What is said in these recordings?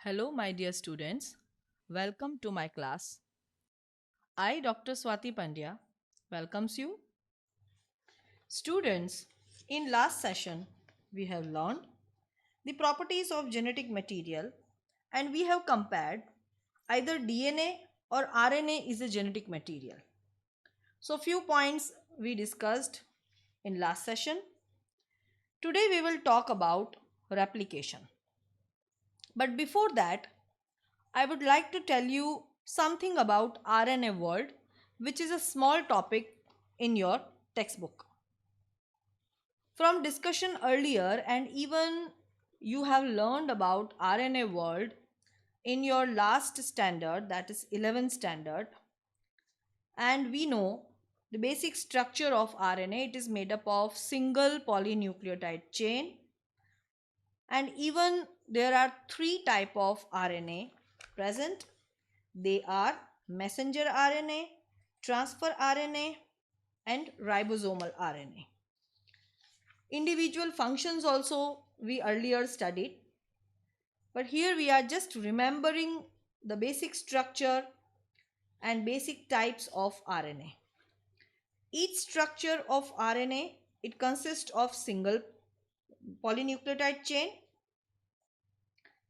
Hello, my dear students. Welcome to my class. I, Dr. Swati Pandya, welcomes you. Students, in last session, we have learned the properties of genetic material and we have compared either DNA or RNA is a genetic material. So, few points we discussed in last session. Today, we will talk about replication. But before that, I would like to tell you something about RNA world, which is a small topic in your textbook. From discussion earlier, and even you have learned about RNA world in your last standard, that is 11th standard, and we know the basic structure of RNA. It is made up of single polynucleotide chain, and even there are three type of RNA present. They are messenger RNA, transfer RNA, and ribosomal RNA. Individual functions also we earlier studied, but here we are just remembering the basic structure and basic types of RNA. Each structure of RNA, it consists of single polynucleotide chain.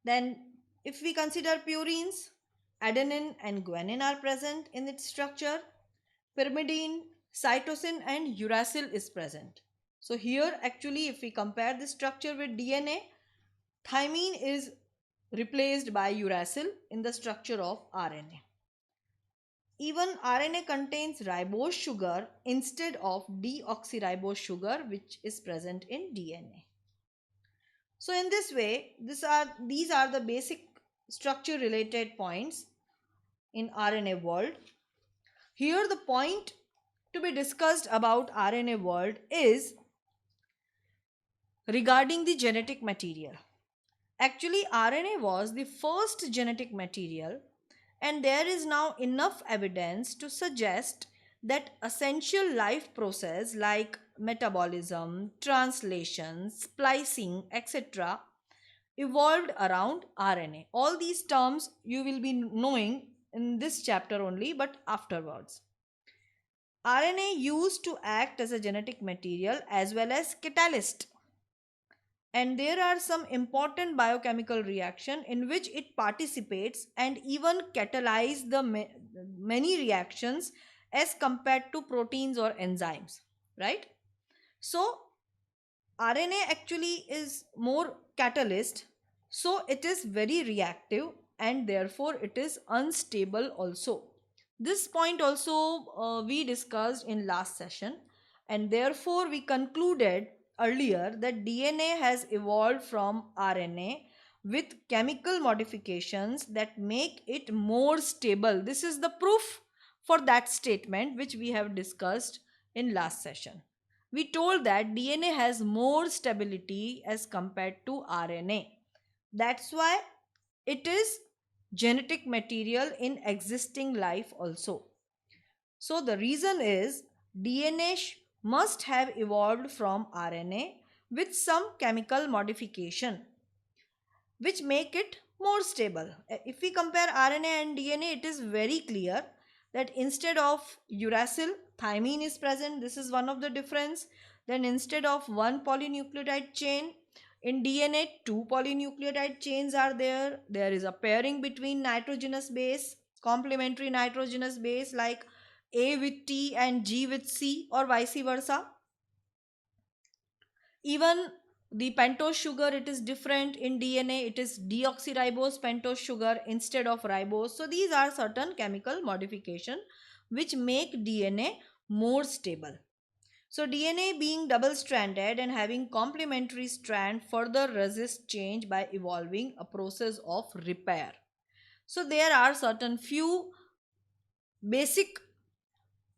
Then if we consider purines, adenine and guanine are present in its structure. Pyrimidine, cytosine and uracil is present. So here actually if we compare the structure with DNA, thymine is replaced by uracil in the structure of RNA. Even RNA contains ribose sugar instead of deoxyribose sugar which is present in DNA. So in this way, these are the basic structure related points in RNA world. Here the point to be discussed about RNA world is regarding the genetic material. Actually, RNA was the first genetic material, and there is now enough evidence to suggest that essential life process like metabolism, translation, splicing, etc. evolved around RNA. All these terms you will be knowing in this chapter only, but afterwards. RNA used to act as a genetic material as well as catalyst, and there are some important biochemical reaction in which it participates and even catalyze the many reactions as compared to proteins or enzymes, right? So RNA actually is more catalyst, so it is very reactive and therefore it is unstable also. This point also we discussed in last session, and therefore we concluded earlier that DNA has evolved from RNA with chemical modifications that make it more stable. This is the proof for that statement which we have discussed in last session. We told that DNA has more stability as compared to RNA. That's why it is genetic material in existing life also. So the reason is DNA must have evolved from RNA with some chemical modification which make it more stable. If we compare RNA and DNA, it is very clear that instead of uracil, thymine is present. This is one of the difference. Then instead of one polynucleotide chain, in DNA, two polynucleotide chains are there. There is a pairing between nitrogenous base, complementary nitrogenous base like A with T and G with C, or vice versa. Even the pentose sugar, it is different in DNA. It is deoxyribose pentose sugar instead of ribose. So these are certain chemical modification which make DNA more stable. So DNA being double stranded and having complementary strand further resist change by evolving a process of repair. So there are certain few basic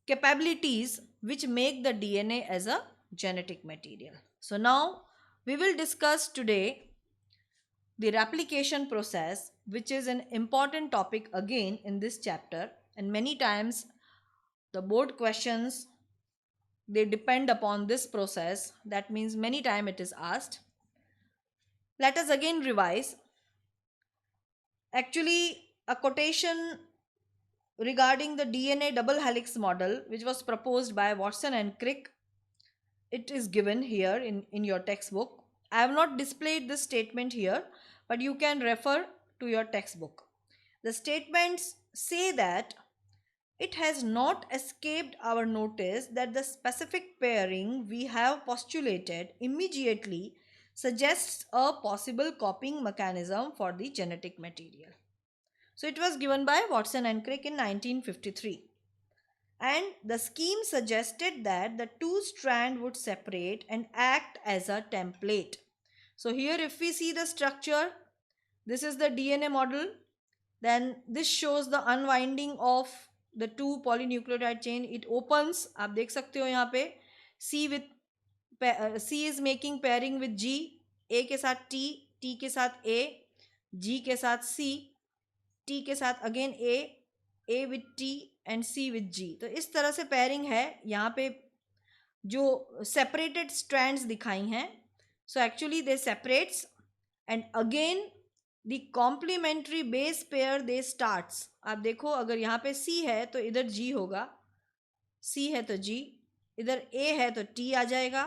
capabilities which make the DNA as a genetic material. So now we will discuss today the replication process, which is an important topic again in this chapter, and many times the board questions they depend upon this process. That means many times it is asked. Let us again revise. Actually, a quotation regarding the DNA double helix model, which was proposed by Watson and Crick, it is given here in your textbook. I have not displayed this statement here, but you can refer to your textbook. The statements say that it has not escaped our notice that the specific pairing we have postulated immediately suggests a possible copying mechanism for the genetic material. So it was given by Watson and Crick in 1953. And the scheme suggested that the two strands would separate and act as a template. So here if we see the structure, this is the DNA model. Then this shows the unwinding of the two polynucleotide chain. It opens, आप देख सकते हो यहाँ पे C with C is making pairing with G, A के साथ T, T के साथ A, G के साथ C, T के साथ again A with T and C with G. तो इस तरह से पेयरिंग है. यहाँ पे जो सेपरेटेड स्ट्रैंड्स दिखाई हैं, so actually they separates and again the complementary base pair they starts. आप देखो अगर यहाँ पे C है तो इधर G होगा, C है तो G, इधर A है तो T आ जाएगा,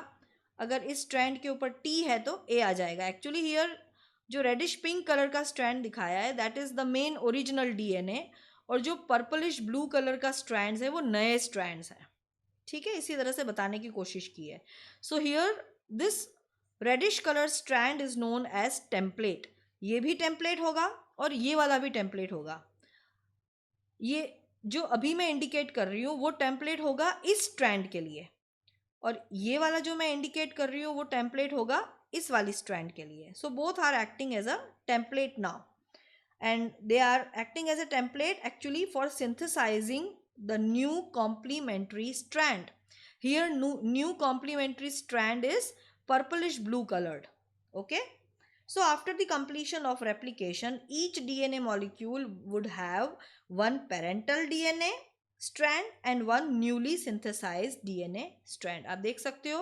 अगर इस स्ट्रैंड के ऊपर T है तो A आ जाएगा. एक्चुअली हियर जो रेडिश पिंक कलर का स्ट्रैंड दिखाया है that is the main original DNA, और जो पर्पलिश ब्लू कलर का स्ट्रैंड्स है वो नए स्ट्रैंड्स हैं. ठीक है, इसी तरह से बताने की कोशिश की है. So here this reddish colour strand is known as template. ये भी टेम्पलेट होगा और ये वाला भी टेम्पलेट होगा. ये जो अभी मैं इंडिकेट कर रही हूँ वो टेम्पलेट होगा इस स्ट्रैंड के लिए, और ये वाला जो मैं इंडिकेट कर रही हूँ वो टेम्पलेट होगा इस वाली स्ट्रैंड के लिए. So both are acting as a template now, and they are acting as a template actually for synthesizing the new complementary strand. Here new complementary strand is purplish blue colored. Okay, so after the completion of replication, each DNA molecule would have one parental DNA strand and one newly synthesized DNA strand. आप देख सकते हो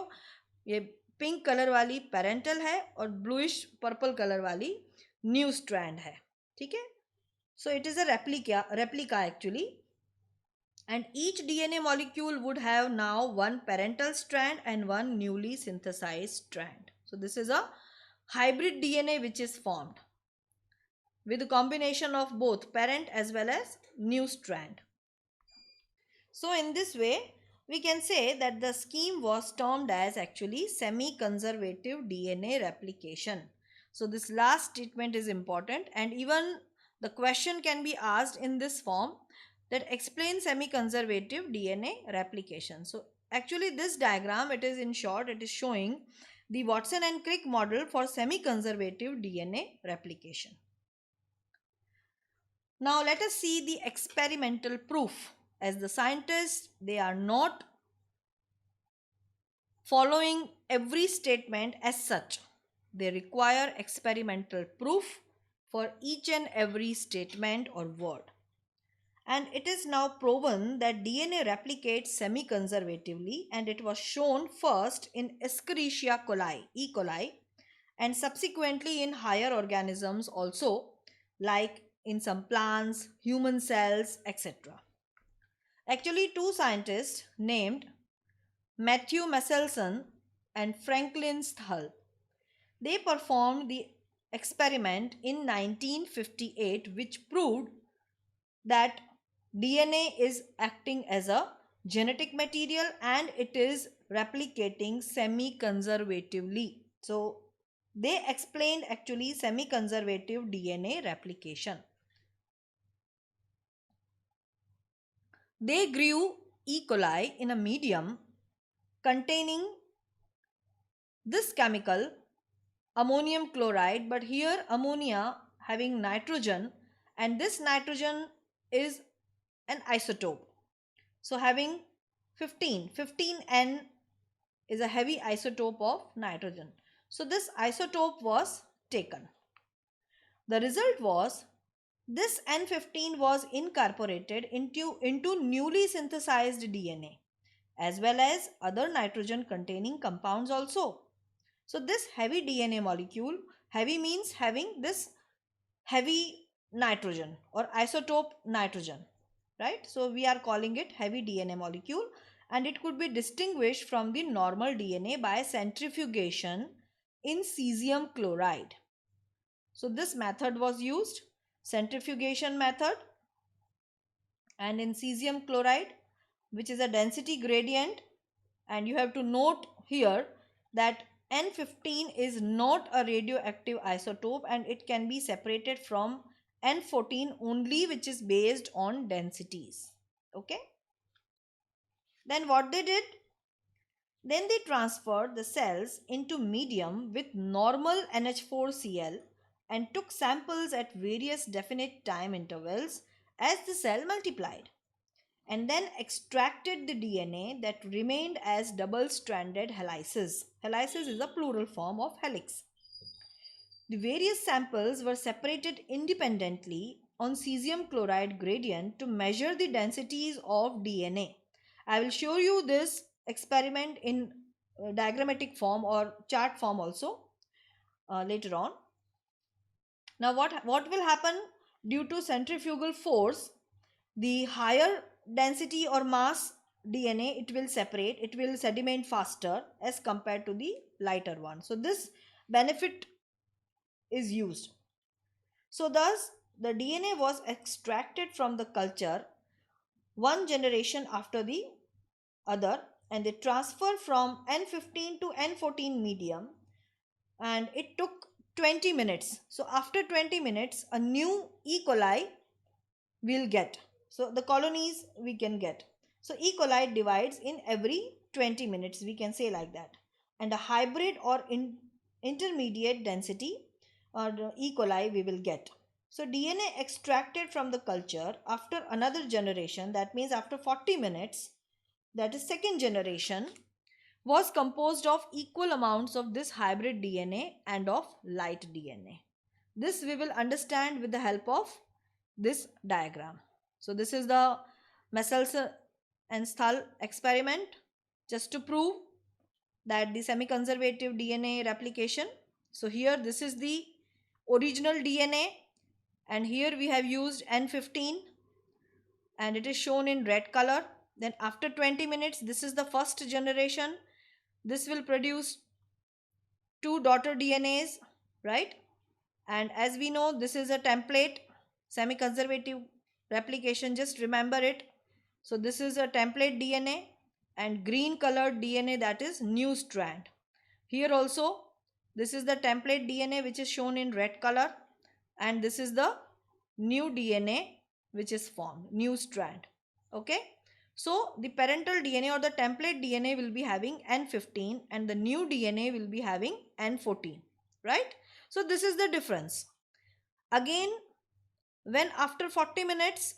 ये pink colour वाली parental है और bluish purple colour वाली new strand है. ठीक है, so it is a replica actually, and each DNA molecule would have now one parental strand and one newly synthesized strand. So this is a hybrid DNA which is formed with a combination of both parent as well as new strand. So in this way we can say that the scheme was termed as actually semi-conservative DNA replication. So this last statement is important, and even the question can be asked in this form, that explains semi-conservative DNA replication. So actually this diagram, it is in short, it is showing the Watson and Crick model for semi-conservative DNA replication. Now let us see the experimental proof. As the scientists, they are not following every statement as such. They require experimental proof for each and every statement or word. And it is now proven that DNA replicates semi-conservatively, and it was shown first in Escherichia coli, E. coli, and subsequently in higher organisms also, like in some plants, human cells, etc. Actually, two scientists named Matthew Meselson and Franklin Stahl, they performed the experiment in 1958 which proved that DNA is acting as a genetic material and it is replicating semi-conservatively. So they explained actually semi-conservative DNA replication. They grew E. coli in a medium containing this chemical ammonium chloride, but here ammonia having nitrogen, and this nitrogen is an isotope. So having 15N is a heavy isotope of nitrogen. So this isotope was taken. The result was this N15 was incorporated into newly synthesized DNA as well as other nitrogen containing compounds also. So this heavy DNA molecule, heavy means having this heavy nitrogen or isotope nitrogen, right? So we are calling it heavy DNA molecule, and it could be distinguished from the normal DNA by centrifugation in cesium chloride. So this method was used, centrifugation method, and in cesium chloride, which is a density gradient. And you have to note here that N15 is not a radioactive isotope, and it can be separated from N14 only, which is based on densities. Okay. Then what they did? Then they transferred the cells into medium with normal NH4Cl and took samples at various definite time intervals as the cell multiplied, and then extracted the DNA that remained as double stranded helices. Helices is a plural form of helix. The various samples were separated independently on cesium chloride gradient to measure the densities of DNA. I will show you this experiment in diagrammatic form or chart form also later on. Now, what will happen due to centrifugal force? The higher density or mass DNA, it will separate, it will sediment faster as compared to the lighter one. So this benefit is used. So thus the DNA was extracted from the culture one generation after the other, and they transfer from N15 to N14 medium, and it took 20 minutes. So after 20 minutes a new E. coli we'll get. So the colonies we can get. So E. coli divides in every 20 minutes, we can say like that. And a hybrid or intermediate density or E. coli we will get. So DNA extracted from the culture after another generation, that means after 40 minutes, that is second generation, was composed of equal amounts of this hybrid DNA and of light DNA. This we will understand with the help of this diagram. So this is the Messels and Stahl experiment, just to prove that the semi-conservative DNA replication. So here this is the original DNA, and here we have used N15 and it is shown in red color. Then after 20 minutes, this is the first generation. This will produce two daughter DNAs, right? And as we know, this is a template semi-conservative replication, just remember it. So this is a template DNA, and green colored DNA, that is new strand. Here also this is the template DNA which is shown in red color, and this is the new DNA which is formed, new strand. Okay. So the parental DNA or the template DNA will be having N15 and the new DNA will be having N14, right? So this is the difference. Again, when after 40 minutes,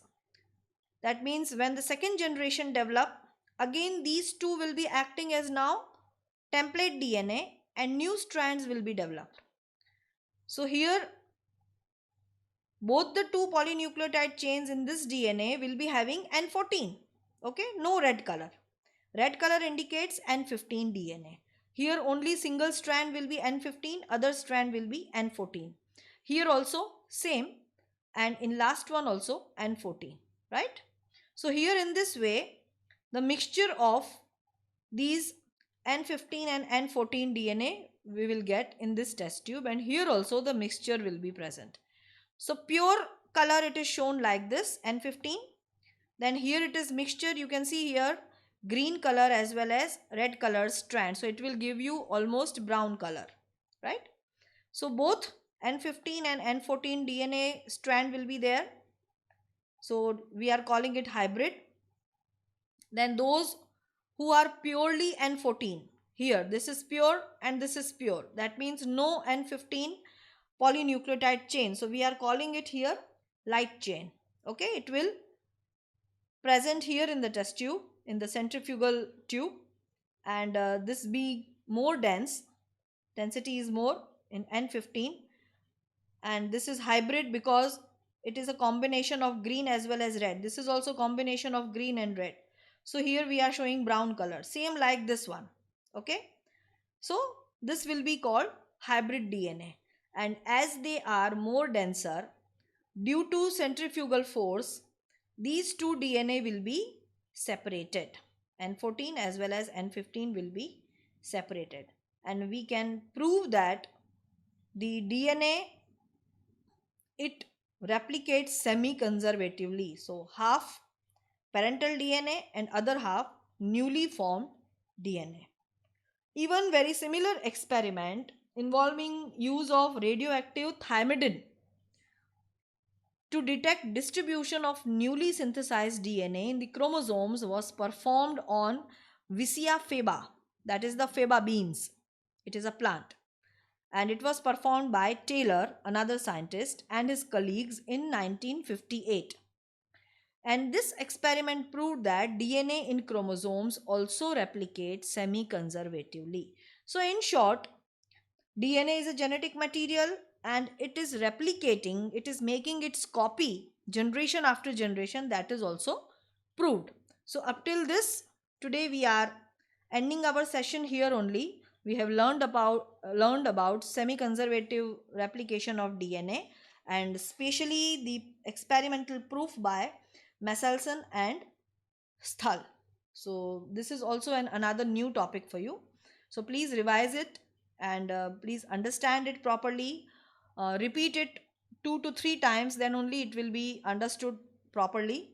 that means when the second generation develop, again these two will be acting as now template DNA and new strands will be developed. So here both the two polynucleotide chains in this DNA will be having N14. Okay, no red color. Red color indicates N15 DNA. Here only single strand will be N15, other strand will be N14. Here also same, and in last one also N14, right? So here in this way, the mixture of these N15 and N14 DNA we will get in this test tube, and here also the mixture will be present. So pure color it is shown like this, N15. Then here it is mixture, you can see here green color as well as red color strand. So it will give you almost brown color, right? So both N15 and N14 DNA strand will be there. So we are calling it hybrid. Then those who are purely N14, here this is pure and this is pure, that means no N15 polynucleotide chain, so we are calling it here light chain. Okay, it will present here in the test tube, in the centrifugal tube, and this be more dense, density is more in N15, and this is hybrid because it is a combination of green as well as red. This is also combination of green and red. So here we are showing brown color, same like this one. Okay, so this will be called hybrid DNA, and as they are more denser, due to centrifugal force, these two DNA will be separated. N14 as well as N15 will be separated. And we can prove that the DNA, it replicates semi-conservatively. So half parental DNA and other half newly formed DNA. Even very similar experiment involving use of radioactive thymidine to detect distribution of newly synthesized DNA in the chromosomes was performed on Vicia faba, that is the faba beans. It is a plant. And it was performed by Taylor, another scientist, and his colleagues in 1958. And this experiment proved that DNA in chromosomes also replicates semi conservatively. So, in short, DNA is a genetic material and it is replicating, it is making its copy generation after generation. That is also proved. So, up till this, today we are ending our session here only. We have learned about semi-conservative replication of DNA and especially the experimental proof by Messelson and Sthal. So this is also another new topic for you. So please revise it and please understand it properly. Repeat it 2 to 3 times, then only it will be understood properly.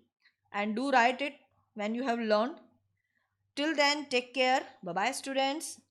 And do write it when you have learned. Till then, take care. Bye bye, students.